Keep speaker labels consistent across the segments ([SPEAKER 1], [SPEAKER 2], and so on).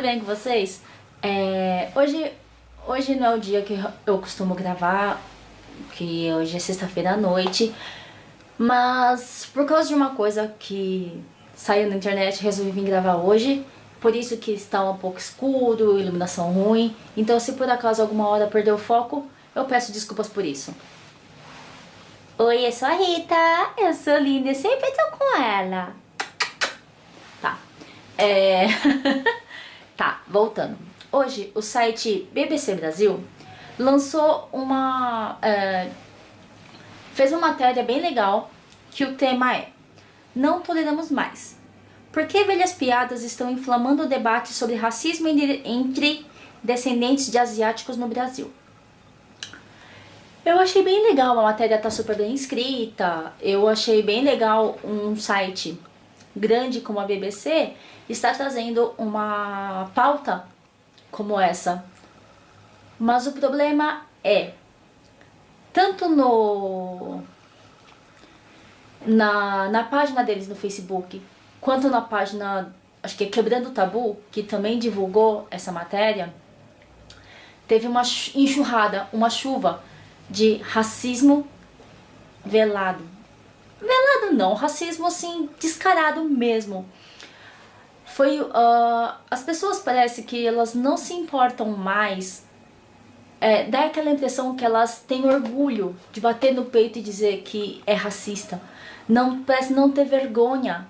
[SPEAKER 1] bem com vocês? Hoje não é o dia que eu costumo gravar, que hoje é sexta-feira à noite, mas por causa de uma coisa que saiu na internet, resolvi vir gravar hoje. Por isso que está um pouco escuro, iluminação ruim. Então, se por acaso alguma hora perder o foco, eu peço desculpas por isso. Oi, eu sou a Rita, eu sou linda e sempre tô com ela. Tá. Tá, voltando. Hoje, o site BBC Brasil lançou fez uma matéria bem legal, que o tema é: Não toleramos mais. Por que velhas piadas estão inflamando o debate sobre racismo entre descendentes de asiáticos no Brasil? Eu achei bem legal, a matéria tá super bem escrita. Eu achei bem legal um site grande como a BBC está trazendo uma pauta como essa. Mas o problema é, tanto na página deles no Facebook, quanto na página, acho que é Quebrando o Tabu, que também divulgou essa matéria, teve uma enxurrada, uma chuva de racismo velado. Velado não, racismo assim, descarado mesmo. As pessoas parece que elas não se importam mais, dá aquela impressão que elas têm orgulho de bater no peito e dizer que é racista. Parece não ter vergonha,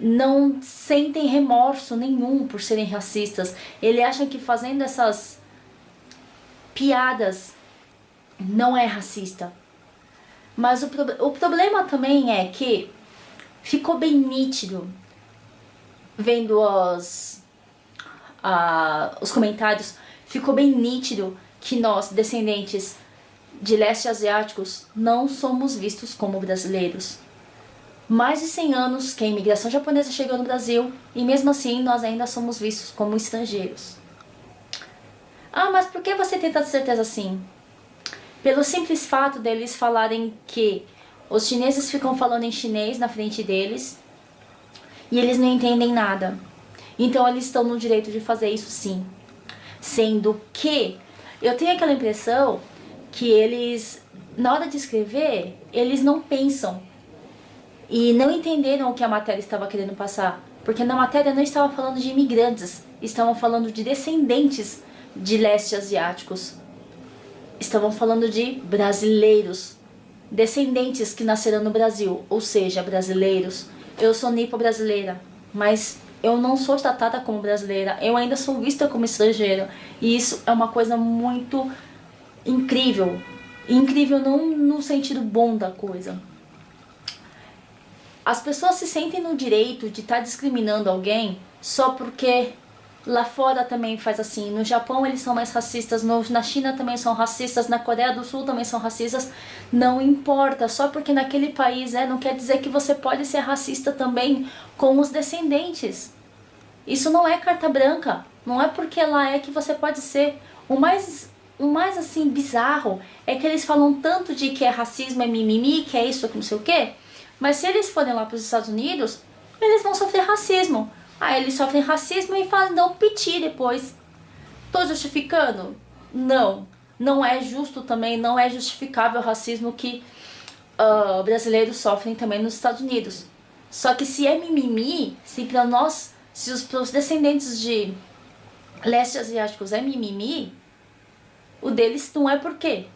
[SPEAKER 1] não sentem remorso nenhum por serem racistas. Ele acha que fazendo essas piadas não é racista. Mas o problema também é que ficou bem nítido, vendo os comentários, ficou bem nítido que nós, descendentes de leste asiáticos, não somos vistos como brasileiros. Mais de 100 anos que a imigração japonesa chegou no Brasil e mesmo assim nós ainda somos vistos como estrangeiros. Ah, mas por que você tem tanta certeza assim? Pelo simples fato deles falarem que os chineses ficam falando em chinês na frente deles e eles não entendem nada. Então eles estão no direito de fazer isso sim. Sendo que eu tenho aquela impressão que eles, na hora de escrever, eles não pensam e não entenderam o que a matéria estava querendo passar. Porque na matéria não estava falando de imigrantes, estavam falando de descendentes de leste asiáticos. Estavam falando de brasileiros, descendentes que nasceram no Brasil, ou seja, brasileiros. Eu sou nipo-brasileira, mas eu não sou tratada como brasileira, eu ainda sou vista como estrangeira. E isso é uma coisa muito incrível. Incrível não no sentido bom da coisa. As pessoas se sentem no direito de estar discriminando alguém só porque lá fora também faz assim. No Japão eles são mais racistas, na China também são racistas, na Coreia do Sul também são racistas. Não importa, só porque naquele país não quer dizer que você pode ser racista também com os descendentes. Isso não é carta branca, não é porque lá é que você pode ser. O mais assim bizarro é que eles falam tanto de que é racismo, é mimimi, que é isso, que não sei o quê. Mas se eles forem lá para os Estados Unidos, eles vão sofrer racismo. Eles sofrem racismo e dão piti depois. Tô justificando? Não. Não é justo também, não é justificável o racismo que brasileiros sofrem também nos Estados Unidos. Só que se é mimimi, se os descendentes de leste asiáticos é mimimi, o deles não é por quê?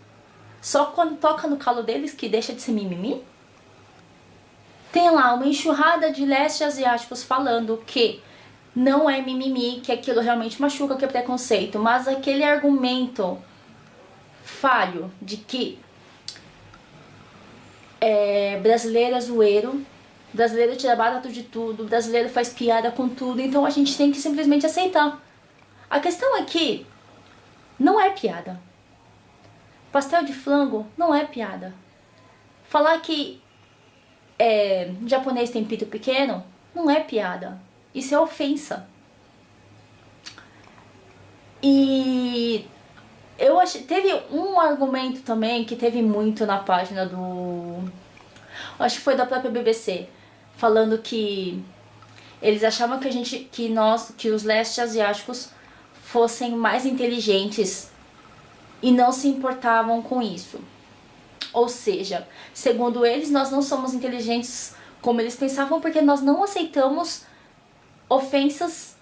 [SPEAKER 1] Só quando toca no calo deles que deixa de ser mimimi? Tem lá uma enxurrada de leste asiáticos falando que não é mimimi, que aquilo realmente machuca, que é preconceito. Mas aquele argumento falho de que brasileiro é zoeiro, brasileiro tira barato de tudo, brasileiro faz piada com tudo, então a gente tem que simplesmente aceitar. A questão é que não é piada. Pastel de flango não é piada. Falar que japonês tem pito pequeno não é piada. Isso é ofensa. E eu achei, teve um argumento também que teve muito na página acho que foi da própria BBC, falando que Eles achavam que os leste asiáticos fossem mais inteligentes e não se importavam com isso. Ou seja, segundo eles, nós não somos inteligentes como eles pensavam porque nós não aceitamos ofensas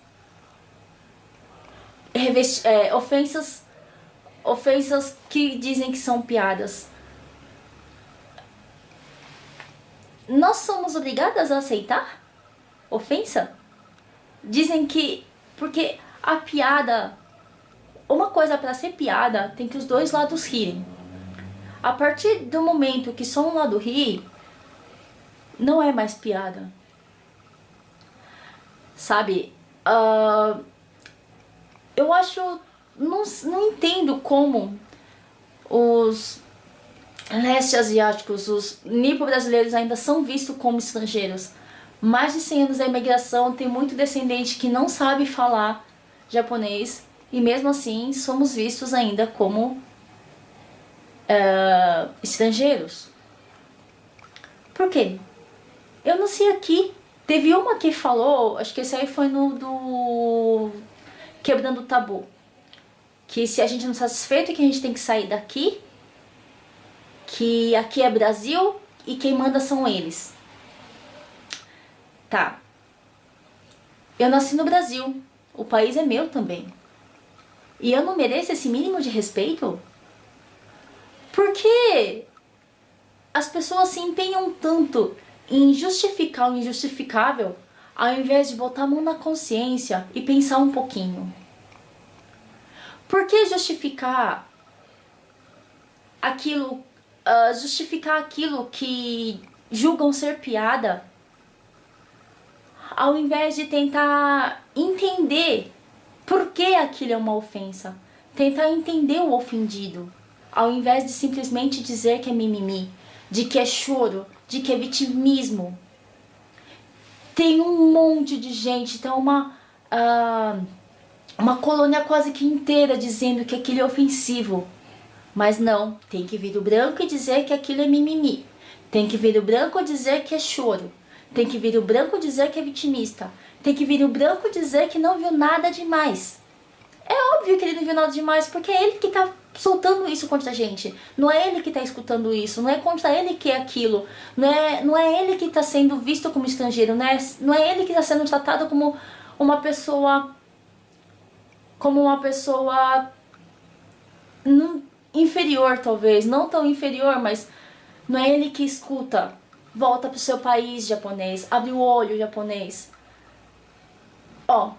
[SPEAKER 1] ofensas que dizem que são piadas. Nós somos obrigadas a aceitar ofensa? Dizem que porque a piada, uma coisa para ser piada, tem que os dois lados rirem. A partir do momento que só um lado ri, não é mais piada. Sabe? Eu acho... Não entendo como os leste asiáticos, os nipo-brasileiros ainda são vistos como estrangeiros. Mais de 100 anos da imigração, tem muito descendente que não sabe falar japonês e mesmo assim somos vistos ainda como estrangeiros. Por quê? Eu nasci aqui. Teve uma que falou, acho que esse aí foi no do Quebrando o Tabu, que se a gente não está satisfeito, que a gente tem que sair daqui, que aqui é Brasil e quem manda são eles. Tá. Eu nasci no Brasil. O país é meu também. E eu não mereço esse mínimo de respeito? Por que as pessoas se empenham tanto em justificar o injustificável, ao invés de botar a mão na consciência e pensar um pouquinho? Por que justificar aquilo que julgam ser piada, ao invés de tentar entender por que aquilo é uma ofensa? Tentar entender o ofendido, ao invés de simplesmente dizer que é mimimi, de que é choro, de que é vitimismo. Tem um monte de gente, tem uma colônia quase que inteira dizendo que aquilo é ofensivo. Mas não, tem que vir o branco e dizer que aquilo é mimimi. Tem que vir o branco dizer que é choro. Tem que vir o branco dizer que é vitimista. Tem que vir o branco dizer que não viu nada demais. É óbvio que ele não viu nada demais, porque é ele que tá soltando isso contra a gente. Não é ele que tá escutando isso. Não é contra ele que é aquilo. Não é ele que tá sendo visto como estrangeiro. Não é ele que tá sendo tratado como uma pessoa... inferior, talvez. Não tão inferior, mas não é ele que escuta. Volta pro seu país, japonês. Abre o olho, japonês. Ó,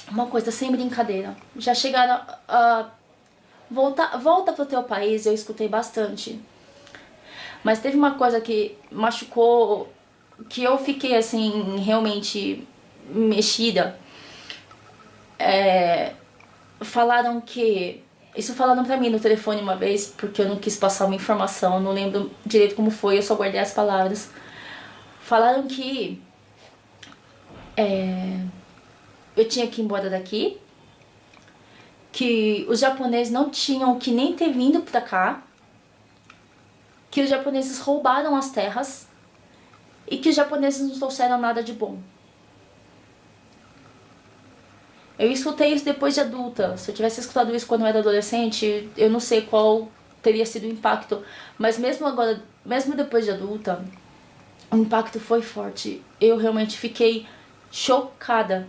[SPEAKER 1] uma coisa sem brincadeira. Já chegaram a... Volta pro teu país, eu escutei bastante. Mas teve uma coisa que machucou, que eu fiquei assim, realmente mexida. Falaram que... Isso falaram pra mim no telefone uma vez, porque eu não quis passar uma informação, eu não lembro direito como foi, eu só guardei as palavras. Falaram que eu tinha que ir embora daqui, que os japoneses não tinham que nem ter vindo pra cá, que os japoneses roubaram as terras e que os japoneses não trouxeram nada de bom. Eu escutei isso depois de adulta. Se eu tivesse escutado isso quando eu era adolescente, eu não sei qual teria sido o impacto. Mas mesmo agora, mesmo depois de adulta, o impacto foi forte. Eu realmente fiquei chocada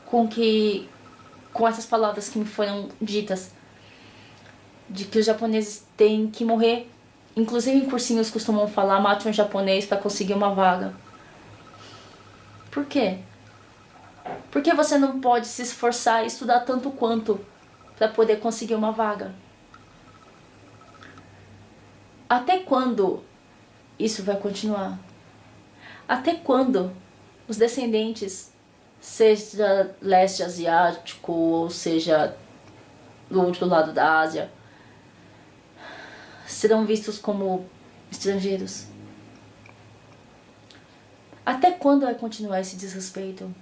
[SPEAKER 1] com essas palavras que me foram ditas. De que os japoneses têm que morrer. Inclusive em cursinhos costumam falar, mate um japonês para conseguir uma vaga. Por quê? Por que você não pode se esforçar e estudar tanto quanto para poder conseguir uma vaga? Até quando isso vai continuar? Até quando os descendentes, seja leste asiático ou seja do outro lado da Ásia, serão vistos como estrangeiros? Até quando vai continuar esse desrespeito?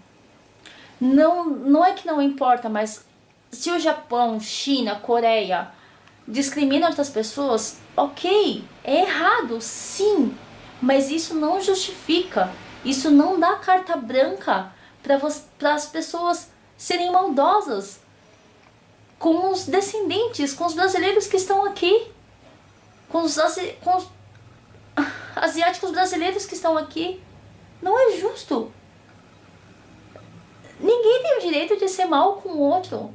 [SPEAKER 1] Não é que não importa, mas se o Japão, China, Coreia discriminam outras pessoas, ok, é errado, sim, mas isso não justifica, isso não dá carta branca para as pessoas serem maldosas com os descendentes, com os brasileiros que estão aqui, com os asiáticos brasileiros que estão aqui. Não é justo. Ninguém tem o direito de ser mal com o outro.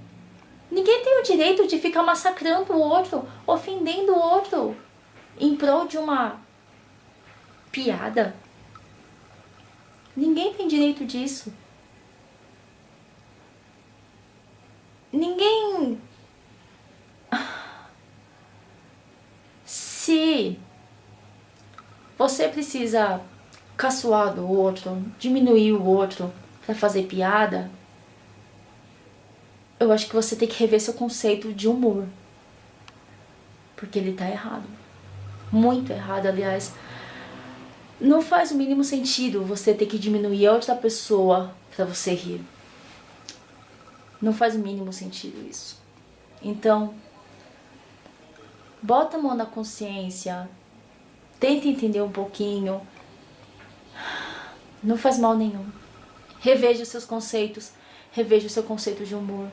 [SPEAKER 1] Ninguém tem o direito de ficar massacrando o outro, ofendendo o outro, em prol de uma piada. Ninguém tem direito disso. Ninguém... Se você precisa caçoar do outro, diminuir o outro pra fazer piada, eu acho que você tem que rever seu conceito de humor. Porque ele tá errado. Muito errado, aliás. Não faz o mínimo sentido você ter que diminuir a outra pessoa pra você rir. Não faz o mínimo sentido isso. Então, bota a mão na consciência. Tenta entender um pouquinho. Não faz mal nenhum. Reveja os seus conceitos. Reveja o seu conceito de humor.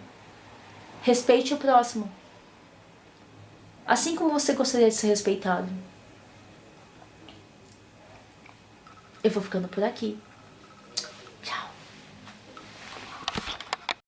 [SPEAKER 1] Respeite o próximo. Assim como você gostaria de ser respeitado. Eu vou ficando por aqui.